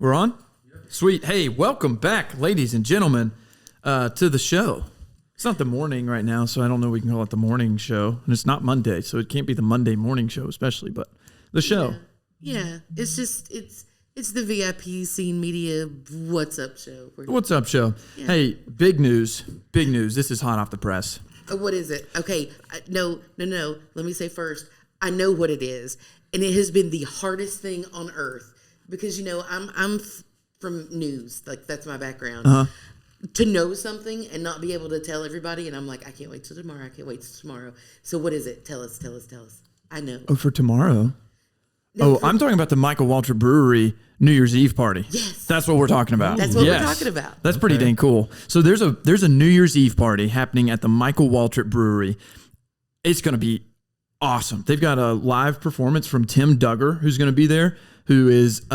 We're on? Sweet. Hey, welcome back, ladies and gentlemen, to the show. It's not the morning right now, so I don't know we can call it the morning show. And it's not Monday, so it can't be the Monday morning show especially, but the show. Yeah. It's just, it's the VIP Scene Media What's Up show. What's up, show? Yeah. Hey, big news. Big news. This is hot off the press. What is it? Okay. No. Let me say first, I know what it is. And it has been the hardest thing on earth because, you know, I'm from news. Like, that's my background. Uh-huh. To know something and not be able to tell everybody. And I'm like, I can't wait till tomorrow. I can't wait till tomorrow. So what is it? Tell us. I know. Oh, for tomorrow? No, I'm talking about the Michael Waltrip Brewery New Year's Eve party. Yes. That's what we're talking about. That's what we're talking about. That's pretty dang cool. So there's a New Year's Eve party happening at the Michael Waltrip Brewery. It's going to be awesome. They've got a live performance from Tim Duggar, who's going to be there, who is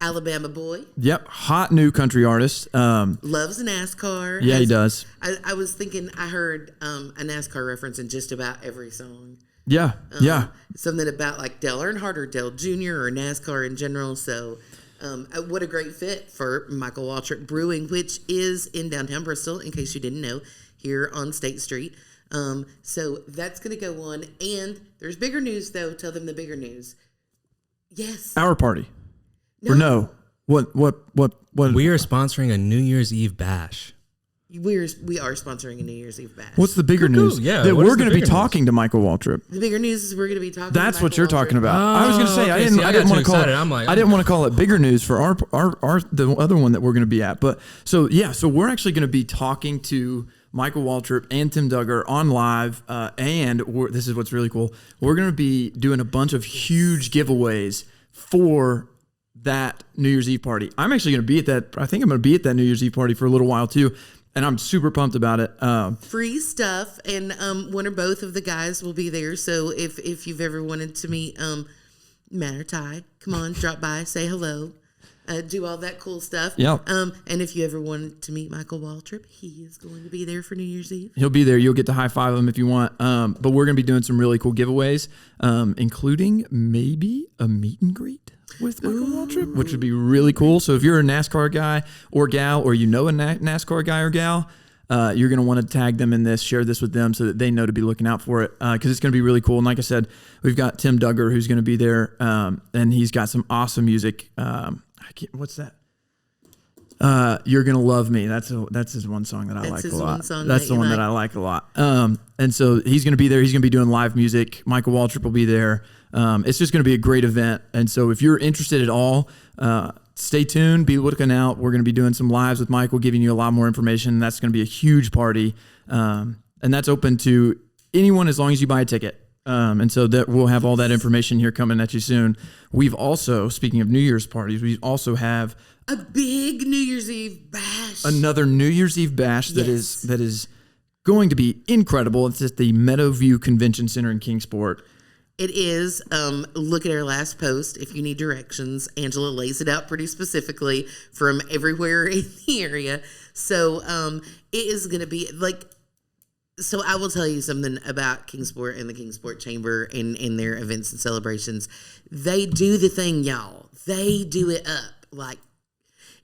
Alabama boy. Yep, hot new country artist. Loves NASCAR. Yeah, he does. I was thinking I heard a NASCAR reference in just about every song. Yeah, yeah. Something about like Dale Earnhardt or Dale Jr. or NASCAR in general. So what a great fit for Michael Waltrip Brewing, which is in downtown Bristol, in case you didn't know, here on State Street. So that's going to go on. And there's bigger news, though. Tell them the bigger news. Yes. Our party. No. Or no. What? We are sponsoring a New Year's Eve bash. We are sponsoring a New Year's Eve bash. What's the bigger news? Yeah, that we're going to be talking to Michael Waltrip. The bigger news is we're going to be talking. That's to what you're talking about. Oh, I was going to say okay. I didn't want to call it. I didn't want to call it bigger news for our the other one that we're going to be at. But so we're actually going to be talking to Michael Waltrip and Tim Duggar on live, and this is what's really cool. We're going to be doing a bunch of huge giveaways for that New Year's Eve party. I'm actually going to be at that. I think I'm going to be at that New Year's Eve party for a little while too. And I'm super pumped about it. Free stuff, and one or both of the guys will be there. So if you've ever wanted to meet Matt or Ty, come on, drop by, say hello, do all that cool stuff. Yeah. And if you ever wanted to meet Michael Waltrip, he is going to be there for New Year's Eve. He'll be there. You'll get to high five him if you want. But we're going to be doing some really cool giveaways, including maybe a meet and greet with Michael Waltrip, which would be really cool. So if you're a NASCAR guy or gal, or you know a NASCAR guy or gal, you're going to want to tag them in this, share this with them so that they know to be looking out for it, because it's going to be really cool. And like I said, we've got Tim Duggar who's going to be there, and he's got some awesome music. What's that? You're Gonna Love Me. That's his one song that I like a lot. That's the one that I like a lot. And so he's going to be there. He's going to be doing live music. Michael Waltrip will be there. It's just going to be a great event. And so if you're interested at all, stay tuned, be looking out. We're going to be doing some lives with Michael, giving you a lot more information. That's going to be a huge party. And that's open to anyone as long as you buy a ticket. And so that we'll have all that information here coming at you soon. We've also, speaking of New Year's parties, we also have a big New Year's Eve bash. Another New Year's Eve bash that is going to be incredible. It's at the Meadowview Convention Center in Kingsport. It is. Look at our last post if you need directions. Angela lays it out pretty specifically from everywhere in the area. So it is going to be like, so I will tell you something about Kingsport and the Kingsport Chamber and their events and celebrations. They do the thing, y'all. They do it up. Like,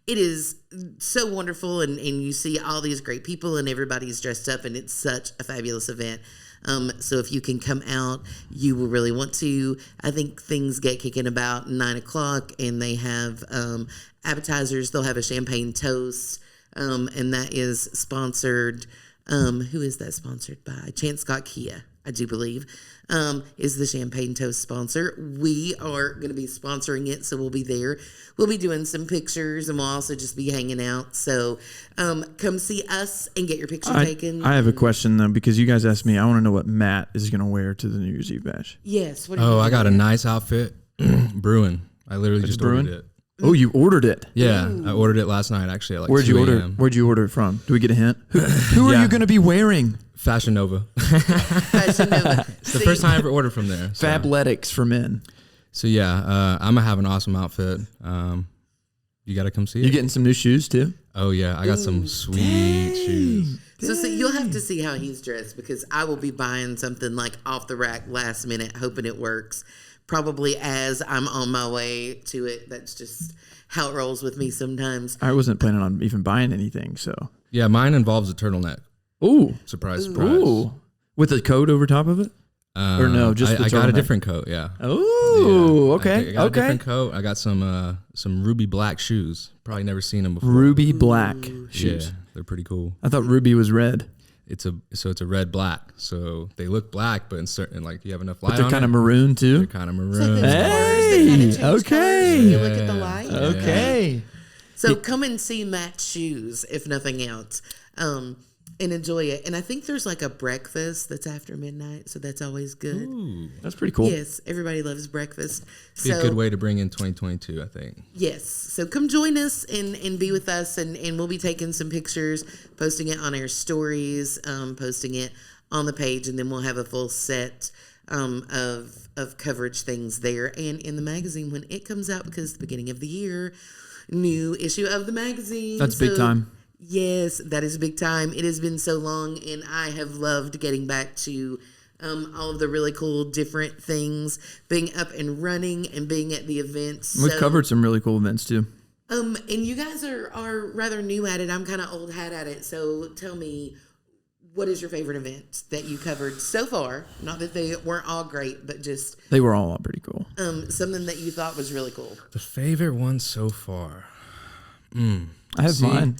it is so wonderful, and you see all these great people, and everybody's dressed up, and it's such a fabulous event. So if you can come out, you will really want to. I think things get kicking about 9 o'clock, and they have appetizers. They'll have a champagne toast, and that is sponsored. Who is that sponsored by? Chance Scott Kia, I do believe, is the champagne toast sponsor. We are going to be sponsoring it, so we'll be there. We'll be doing some pictures, and we'll also just be hanging out. So come see us and get your picture taken. I have a question, though, because you guys asked me. I want to know what Matt is going to wear to the New Year's Eve bash. Yes. I got a nice outfit. Brewing. I literally just ordered it. Oh, you ordered it? Yeah, Ooh. I ordered it last night, actually, at like Where'd 2 you order? a.m. Where'd you order it from? Do we get a hint? Who are you going to be wearing? Fashion Nova. Fashion Nova. It's the first time I ever ordered from there. So. Fabletics for men. So yeah, I'm gonna have an awesome outfit. You gotta come see it. You getting some new shoes too? Oh yeah, I got some sweet shoes. So you'll have to see how he's dressed, because I will be buying something like off the rack last minute, hoping it works. Probably as I'm on my way to it. That's just how it rolls with me sometimes. I wasn't planning on even buying anything, so. Yeah, mine involves a turtleneck. Ooh. Surprise, surprise. Ooh. With a coat over top of it? Or no, just the I got a turtleneck? different coat. Yeah. Oh, okay. I got a okay. different coat. I got some ruby black shoes. Probably never seen them before. Ruby black shoes. Yeah, they're pretty cool. I thought ruby was red. It's a red black. So they look black, but in certain like you have enough light But they're on kind of it, maroon they're too. kind of It's like maroon. those cars that kinda change Hey, okay. colors when you look at the light. Okay. So come and see Matt's shoes, if nothing else, and enjoy it. And I think there's like a breakfast that's after midnight, so that's always good. Ooh, That's pretty cool. Yes, everybody loves breakfast. be a good way to bring in 2022, I think. Yes, so come join us and be with us, and we'll be taking some pictures, posting it on our stories, posting it on the page, and then we'll have a full set of coverage things there and in the magazine when it comes out, because the beginning of the year, new issue of the magazine. That's big time. Yes, that is big time. It has been so long, and I have loved getting back to all of the really cool different things, being up and running and being at the events. We've So, covered some really cool events too. and you guys are rather new at it. I'm kind of old hat at it. So tell me, what is your favorite event that you covered so far? Not that they weren't all great, but just They were all pretty cool. something that you thought was really cool. The favorite one so far. I have See, mine.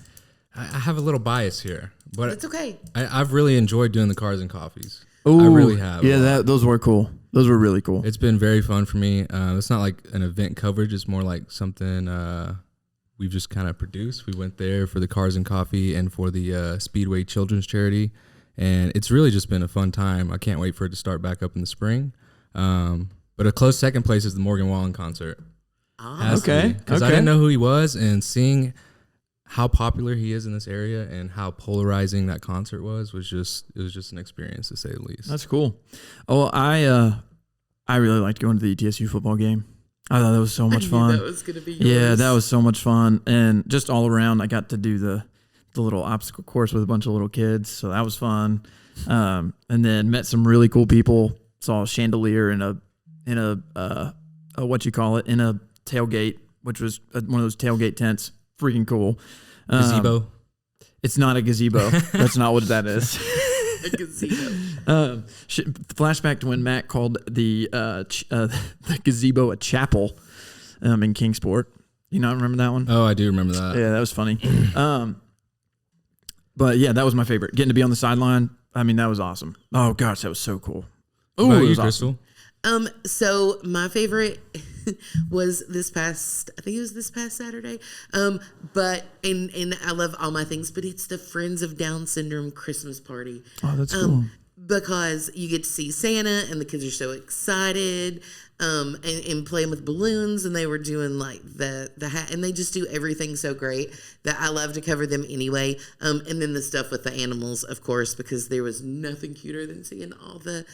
I have a little bias here, but It's okay. I've really enjoyed doing the cars and coffees. Ooh, I really have. Yeah, those were cool. Those were really cool. It's been very fun for me. It's not like an event coverage. It's more like something we've just kind of produced. We went there for the Cars and Coffee and for the Speedway Children's Charity. And it's really just been a fun time. I can't wait for it to start back up in the spring. But a close second place is the Morgan Wallen concert. Okay, Because I okay. didn't know who he was, and seeing how popular he is in this area and how polarizing that concert was just an experience, to say the least. That's cool. Oh, I really liked going to the ETSU football game. I thought that was so much fun. That was gonna be Yeah, yours. that was so much fun, and just all around, I got to do the little obstacle course with a bunch of little kids, so that was fun. And then met some really cool people. Saw a chandelier in a what you call it, in a tailgate, which was one of those tailgate tents. Freaking cool. Gazebo. It's not a gazebo. That's not what that is. A gazebo. Flashback to when Matt called the gazebo a chapel in Kingsport. You not remember that one? Oh, I do remember that. Yeah, that was funny. But yeah, that was my favorite. Getting to be on the sideline. I mean, that was awesome. Oh gosh, that was so cool. What Oh, about it you, was Crystal? awesome. So my favorite was I think it was this past Saturday. But and I love all my things, but it's the Friends of Down Syndrome Christmas party. Oh, that's cool. Because you get to see Santa and the kids are so excited, and playing with balloons, and they were doing like the hat, and they just do everything so great that I love to cover them anyway. And then the stuff with the animals, of course, because there was nothing cuter than seeing all the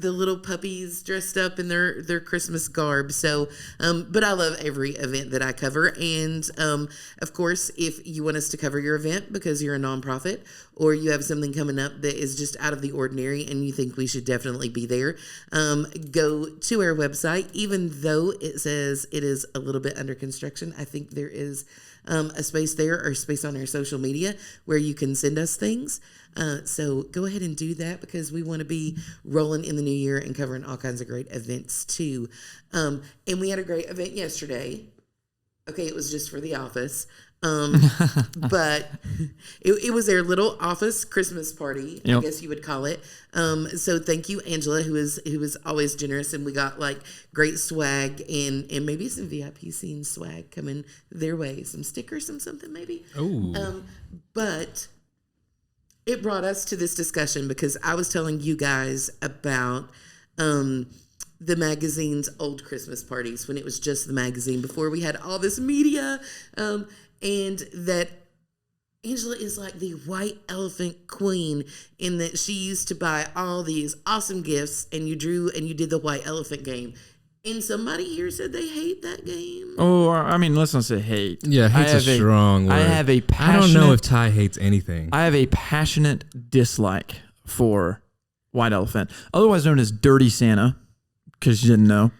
little puppies dressed up in their Christmas garb. So, but I love every event that I cover, and of course, if you want us to cover your event because you're a nonprofit or you have something coming up that is just out of the ordinary and you think we should definitely be there, go to our website. Even though it says it is a little bit under construction, I think there is a space there or space on our social media where you can send us things. So go ahead and do that because we want to be rolling in the new year and covering all kinds of great events too. And we had a great event yesterday. Okay, it was just for the office. But it was their little office Christmas party, Yep. I guess you would call it. So thank you, Angela, who is always generous, and we got like great swag and maybe some VIP scene swag coming their way, some stickers, something maybe. Oh, But it brought us to this discussion because I was telling you guys about the magazine's old Christmas parties when it was just the magazine before we had all this media, and that Angela is like the white elephant queen in that she used to buy all these awesome gifts, and you drew and you did the white elephant game. And somebody here said they hate that game. Oh, I mean, let's not say hate. yeah, hate's a strong word. I have a I passionate. don't know if Ty hates anything. I have a passionate dislike for white elephant, otherwise known as dirty Santa, because you didn't know.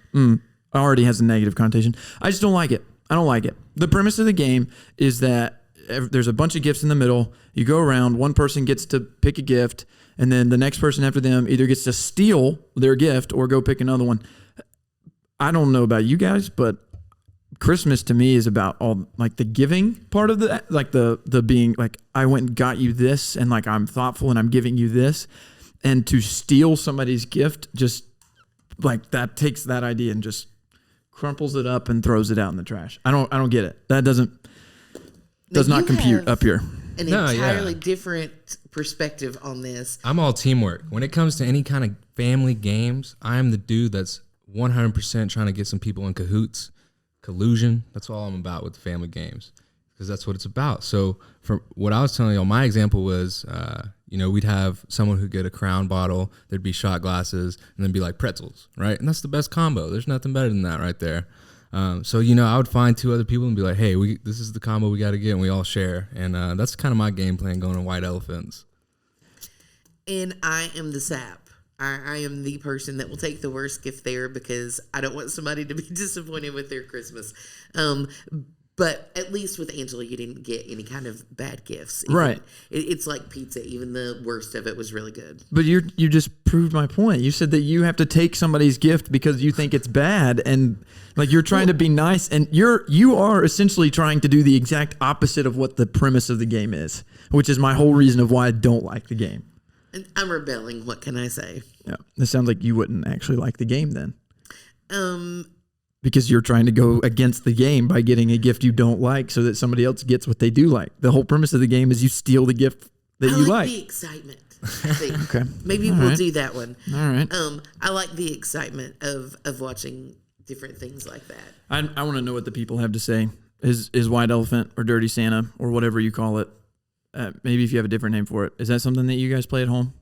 Already has a negative connotation. I just don't like it. I don't like it. The premise of the game is that there's a bunch of gifts in the middle. You go around, one person gets to pick a gift, and then the next person after them either gets to steal their gift or go pick another one. I don't know about you guys, but Christmas to me is about all like the giving part of the like the being like I went and got you this and like I'm thoughtful and I'm giving you this, and to steal somebody's gift just like that takes that idea and just crumples it up and throws it out in the trash. I don't get it. That does not compute up here. An entirely different perspective on this. I'm all teamwork. When it comes to any kind of family games, I'm the dude that's 100% trying to get some people in cahoots, collusion. That's all I'm about with the family games because that's what it's about. So for what I was telling you, my example was, we'd have someone who'd get a Crown bottle, there'd be shot glasses, and then be like pretzels, right? And that's the best combo. There's nothing better than that right there. So I would find two other people and be like, hey, this is the combo we got to get, and we all share. And that's kind of my game plan going to White Elephants. And I am the sap. I am the person that will take the worst gift there because I don't want somebody to be disappointed with their Christmas. But at least with Angela, you didn't get any kind of bad gifts. Right. It's like pizza. Even the worst of it was really good. But you just proved my point. You said that you have to take somebody's gift because you think it's bad, and like you're trying to be nice, and you are essentially trying to do the exact opposite of what the premise of the game is, which is my whole reason of why I don't like the game. And I'm rebelling. What can I say? Yeah, this sounds like you wouldn't actually like the game then. Because you're trying to go against the game by getting a gift you don't like so that somebody else gets what they do like. The whole premise of the game is you steal the gift that you like. The excitement. Okay. Maybe we'll do that one. All right. I like the excitement of watching different things like that. I want to know what the people have to say. Is White Elephant or Dirty Santa or whatever you call it. Maybe if you have a different name for it. Is that something that you guys play at home?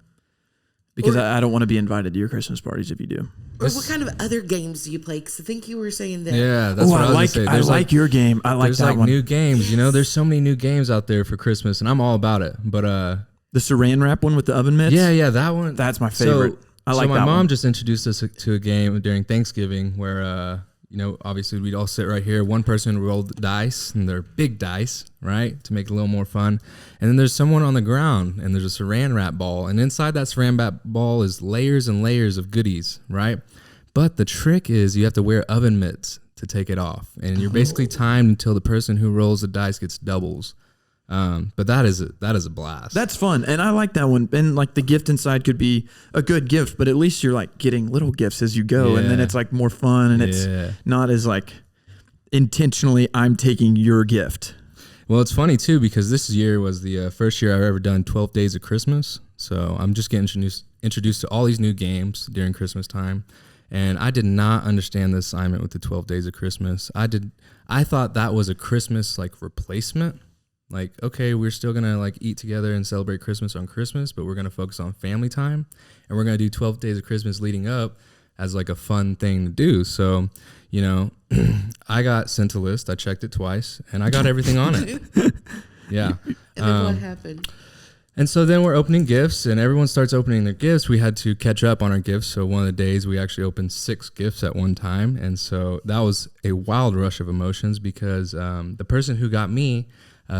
Because I don't want to be invited to your Christmas parties if you do. Or what kind of other games do you play? Because I think you were saying that. Yeah, that's what I was going to say. I like your game. I like that one. There's like new games. There's so many new games out there for Christmas, and I'm all about it. But the Saran Wrap one with the oven mitts? Yeah, that one. That's my favorite. I like that one. So my mom just introduced us to a game during Thanksgiving where obviously we'd all sit right here. One person rolled dice, and they're big dice, right, to make it a little more fun. And then there's someone on the ground, and there's a Saran Wrap ball. And inside that Saran Wrap ball is layers and layers of goodies, right? But the trick is you have to wear oven mitts to take it off. And you're basically timed until the person who rolls the dice gets doubles. But that is a blast. That's fun, and I like that one. And like the gift inside could be a good gift, but at least you're like getting little gifts as you go, and then it's like more fun, and it's not as like intentionally I'm taking your gift. Well, it's funny too because this year was the first year I've ever done 12 Days of Christmas, so I'm just getting introduced to all these new games during Christmas time, and I did not understand the assignment with the 12 Days of Christmas. I thought that was a Christmas like replacement. Like, okay, we're still going to like eat together and celebrate Christmas on Christmas, but we're going to focus on family time, and we're going to do 12 Days of Christmas leading up as like a fun thing to do. So, I got sent a list. I checked it twice, and I got everything on it. Yeah. And then what happened? And so then we're opening gifts, and everyone starts opening their gifts. We had to catch up on our gifts. So one of the days we actually opened 6 gifts at one time. And so that was a wild rush of emotions because the person who got me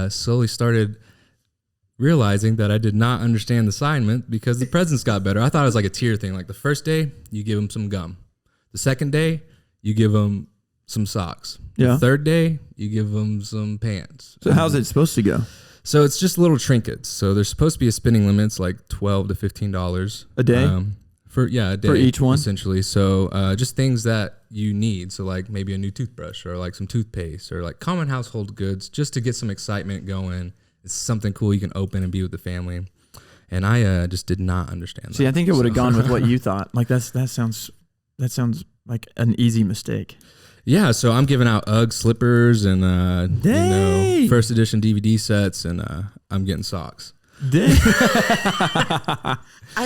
slowly started realizing that I did not understand the assignment because the presents got better. I thought it was like a tier thing. Like the first day, you give them some gum. The second day, you give them some socks. Yeah. The third day, you give them some pants. So how's it supposed to go? So it's just little trinkets. So there's supposed to be a spending limits like $12 to $15 a day. A day for each one, essentially. So just things that you need. So like maybe a new toothbrush or like some toothpaste or like common household goods, just to get some excitement going. It's something cool you can open and be with the family. And I just did not understand that. See, I think it would have gone with what you thought. Like that sounds like an easy mistake. Yeah, so I'm giving out UGG slippers and first edition DVD sets, and I'm getting socks. I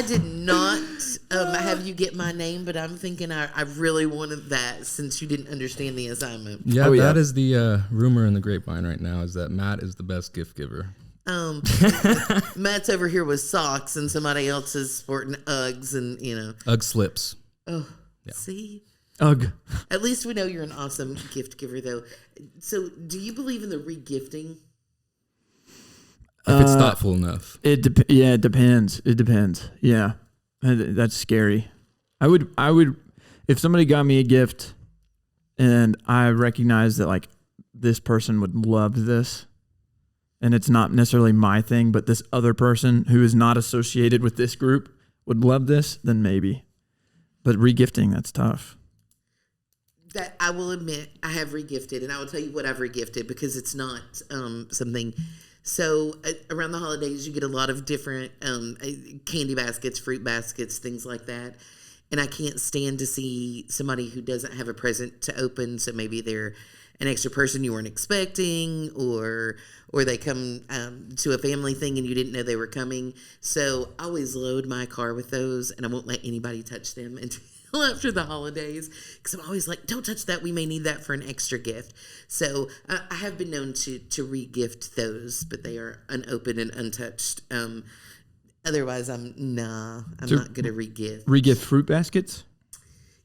did not have you get my name, but I'm thinking I really wanted that since you didn't understand the assignment. Yeah, that is the rumor in the grapevine right now is that Matt is the best gift giver. Matt's over here with socks, and somebody else is sporting Uggs and UGG slips. Oh, yeah. See. Ugh. At least we know you're an awesome gift giver, though. So, do you believe in the regifting? If it's thoughtful enough. It depends. It depends. Yeah, that's scary. I would, if somebody got me a gift, and I recognize that like this person would love this, and it's not necessarily my thing, but this other person who is not associated with this group would love this, then maybe. But regifting, that's tough. That I will admit, I have regifted, and I will tell you what I've regifted because it's not something. So around the holidays, you get a lot of different candy baskets, fruit baskets, things like that. And I can't stand to see somebody who doesn't have a present to open. So maybe they're an extra person you weren't expecting, or they come to a family thing and you didn't know they were coming. So I always load my car with those, and I won't let anybody touch them until after the holidays, because I'm always like, don't touch that. We may need that for an extra gift. So I have been known to re-gift those, but they are unopened and untouched. Otherwise, I'm not going to re-gift. Re-gift fruit baskets?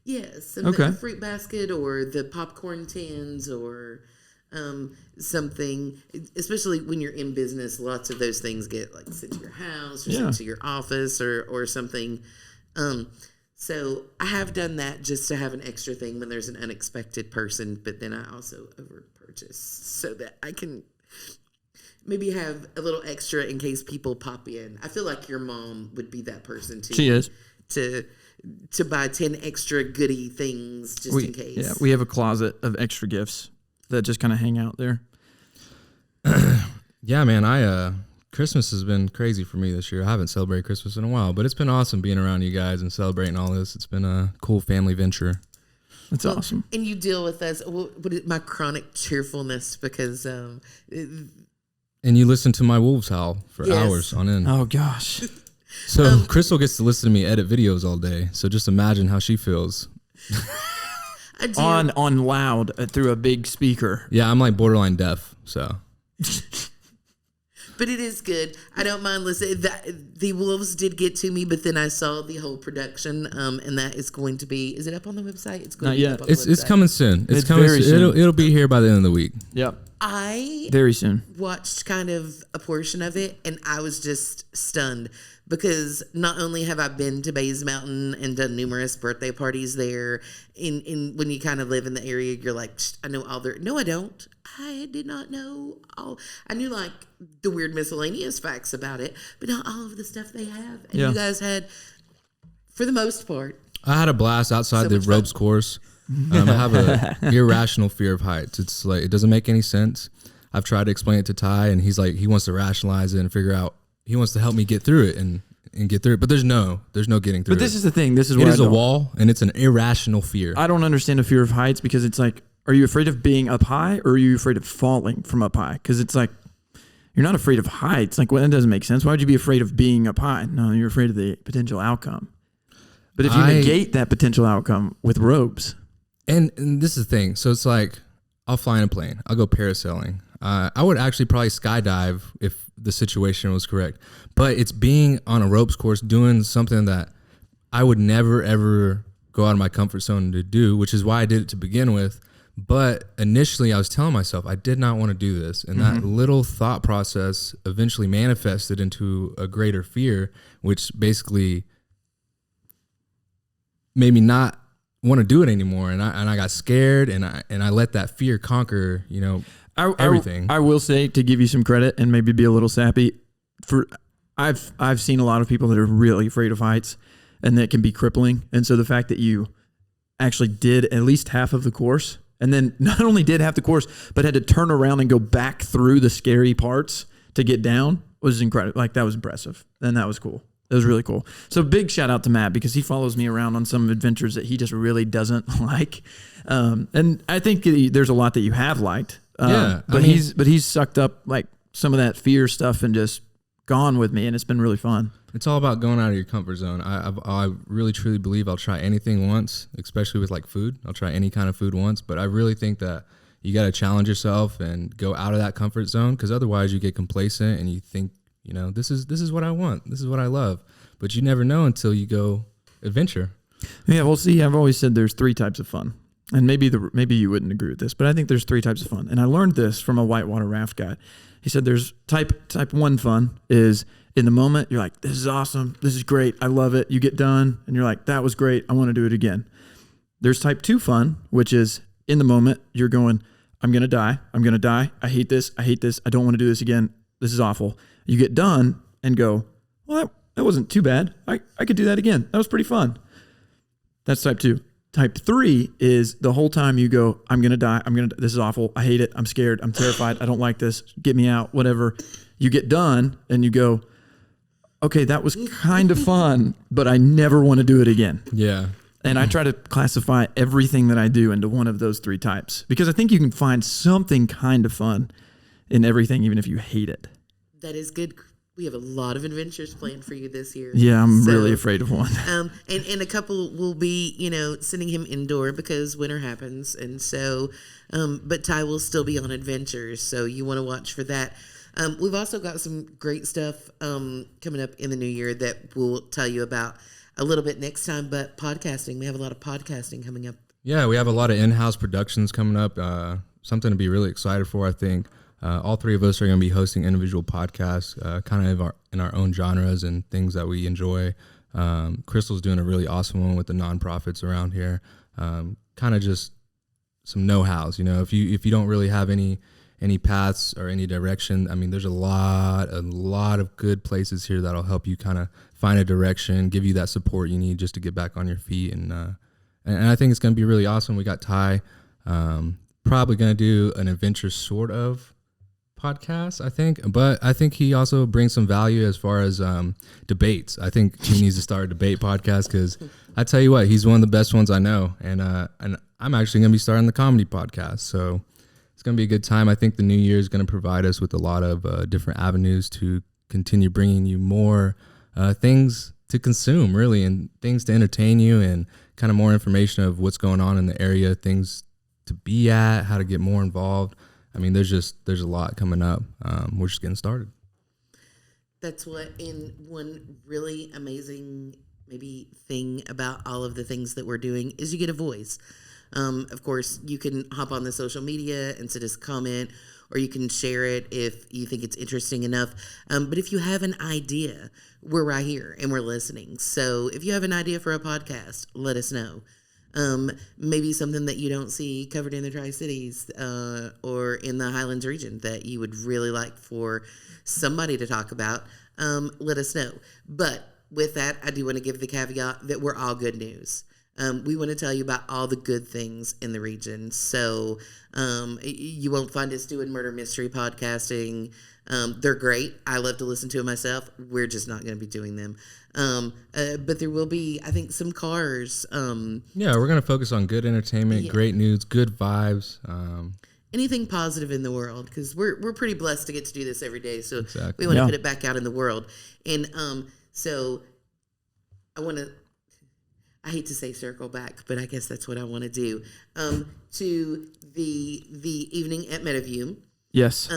Yes. Okay. The fruit basket or the popcorn tins or something, especially when you're in business, lots of those things get like sent to your house or sent to your office or something. So I have done that just to have an extra thing when there's an unexpected person, but then I also over purchase so that I can maybe have a little extra in case people pop in. I feel like your mom would be that person too. She is. To buy 10 extra goodie things just in case. Yeah, we have a closet of extra gifts that just kind of hang out there. Yeah, man, Christmas has been crazy for me this year. I haven't celebrated Christmas in a while, but it's been awesome being around you guys and celebrating all this. It's been a cool family venture. That's awesome. And you deal with us, my chronic cheerfulness, because... and you listen to my wolves howl for hours on end. Oh, gosh. So Crystal gets to listen to me edit videos all day. So just imagine how she feels. On loud through a big speaker. Yeah, I'm like borderline deaf, so... But it is good. I don't mind listening. The wolves did get to me, but then I saw the whole production, and that is going to be. Is it up on the website? It's going Not to be yet. up on the website. It's coming soon. It's coming very soon. It'll be here by the end of the week. Yep. I very soon watched kind of a portion of it, and I was just stunned because not only have I been to Bays Mountain and done numerous birthday parties there, in when you kind of live in the area, you're like, I know all their. No, I don't. I did not know all. I knew like the weird miscellaneous facts about it, but not all of the stuff they have. And you guys had, for the most part. I had a blast outside the ropes course. I have an irrational fear of heights. It's like it doesn't make any sense. I've tried to explain it to Ty, and he's like he wants to rationalize it and figure out. He wants to help me get through it and get through it, but there's no getting through it. But this is the thing. This is what it is a wall, and it's an irrational fear. I don't understand a fear of heights because it's like, are you afraid of being up high or are you afraid of falling from up high? Because it's like, you're not afraid of heights. Like, well, that doesn't make sense. Why would you be afraid of being up high? No, you're afraid of the potential outcome. But if you negate that potential outcome with ropes. And this is the thing. So it's like, I'll fly in a plane. I'll go parasailing. I would actually probably skydive if the situation was correct. But it's being on a ropes course, doing something that I would never, ever go out of my comfort zone to do, which is why I did it to begin with. But initially, I was telling myself I did not want to do this. And that little thought process eventually manifested into a greater fear, which basically made me not want to do it anymore. And I got scared, and I let that fear conquer, everything. I will say, to give you some credit and maybe be a little sappy, I've seen a lot of people that are really afraid of heights, and that can be crippling. And so the fact that you actually did at least half of the course, and then not only did half the course, but had to turn around and go back through the scary parts to get down was incredible. Like, that was impressive. And that was cool. It was really cool. So big shout out to Matt, because he follows me around on some adventures that he just really doesn't like. And I think there's a lot that you have liked. But he's sucked up like some of that fear stuff and just gone with me, and it's been really fun. It's all about going out of your comfort zone. I really truly believe I'll try anything once, especially with like food. I'll try any kind of food once, but I really think that you got to challenge yourself and go out of that comfort zone, because otherwise you get complacent and you think, this is what I want. This is what I love. But you never know until you go adventure. Yeah, well, see, I've always said there's 3 types of fun. And maybe you wouldn't agree with this, but I think there's 3 types of fun. And I learned this from a whitewater raft guy. He said there's type 1 fun is in the moment, you're like, this is awesome. This is great. I love it. You get done and you're like, that was great. I want to do it again. There's type 2 fun, which is in the moment, you're going, I'm going to die. I'm going to die. I hate this. I hate this. I don't want to do this again. This is awful. You get done and go, well, that wasn't too bad. I could do that again. That was pretty fun. That's type 2. Type 3 is the whole time you go, I'm going to die. This is awful. I hate it. I'm scared. I'm terrified. I don't like this. Get me out, whatever. You get done and you go, okay, that was kind of fun, but I never want to do it again. Yeah. And I try to classify everything that I do into one of those 3 types because I think you can find something kind of fun in everything, even if you hate it. That is good. We have a lot of adventures planned for you this year. Yeah, I'm really afraid of one. And a couple will be, sending him indoor because winter happens. And so, but Ty will still be on adventures. So you want to watch for that. We've also got some great stuff coming up in the new year that we'll tell you about a little bit next time. But podcasting, we have a lot of podcasting coming up. Yeah, we have a lot of in-house productions coming up. Something to be really excited for, I think. All 3 of us are going to be hosting individual podcasts, kind of in our own genres and things that we enjoy. Crystal's doing a really awesome one with the nonprofits around here. Kind of just some know-hows. If you don't really have any paths or any direction, I mean, there's a lot of good places here that'll help you kind of find a direction, give you that support you need just to get back on your feet. And I think it's going to be really awesome. We got Ty, probably going to do an adventure sort of podcast, I think, but I think he also brings some value as far as debates. I think he needs to start a debate podcast because I tell you what, he's one of the best ones I know, and I'm actually going to be starting the comedy podcast, so it's going to be a good time. I think the new year is going to provide us with a lot of different avenues to continue bringing you more things to consume, really, and things to entertain you, and kind of more information of what's going on in the area, things to be at, how to get more involved. I mean, there's a lot coming up. We're just getting started. That's one really amazing maybe thing about all of the things that we're doing is you get a voice. Of course, you can hop on the social media and send us a comment, or you can share it if you think it's interesting enough. But if you have an idea, we're right here and we're listening. So if you have an idea for a podcast, let us know. Maybe something that you don't see covered in the Tri-Cities or in the Highlands region that you would really like for somebody to talk about, let us know. But with that, I do want to give the caveat that we're all good news. We want to tell you about all the good things in the region. So you won't find us doing murder mystery podcasting. They're great. I love to listen to them myself. We're just not going to be doing them. But there will be, I think, some cars. Yeah, we're going to focus on good entertainment, great news, good vibes. Anything positive in the world, because we're pretty blessed to get to do this every day. So exactly. we want to put it back out in the world. And so I hate to say circle back, but I guess that's what I want to do. To the evening at Meadowview. Yes.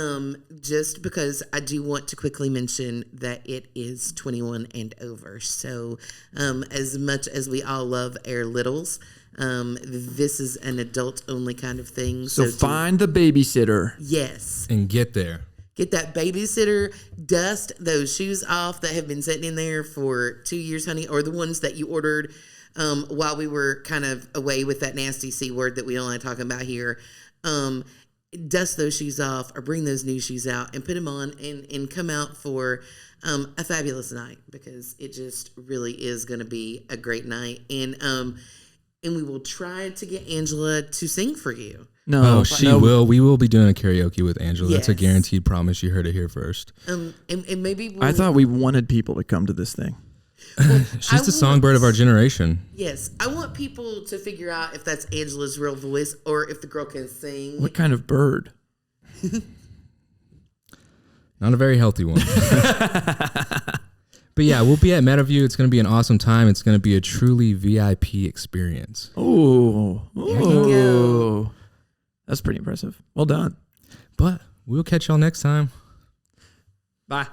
Just because I do want to quickly mention that it is 21 and over. So, as much as we all love our littles, this is an adult only kind of thing. So find the babysitter. Yes. And get there. Get that babysitter, dust those shoes off that have been sitting in there for 2 years, honey, or the ones that you ordered while we were kind of away with that nasty C word that we don't like talking about here. Dust those shoes off or bring those new shoes out and put them on and come out for a fabulous night, because it just really is going to be a great night. And we will try to get Angela to sing for you. No, she will. We will be doing a karaoke with Angela. Yes. That's a guaranteed promise. You heard it here first. And maybe I thought we wanted people to come to this thing. She's the songbird of our generation. Yes. I want people to figure out if that's Angela's real voice or if the girl can sing. What kind of bird? Not a very healthy one. But yeah, we'll be at Meadowview. It's going to be an awesome time. It's going to be a truly VIP experience. Oh, There you go. That's pretty impressive. Well done. But we'll catch y'all next time. Bye.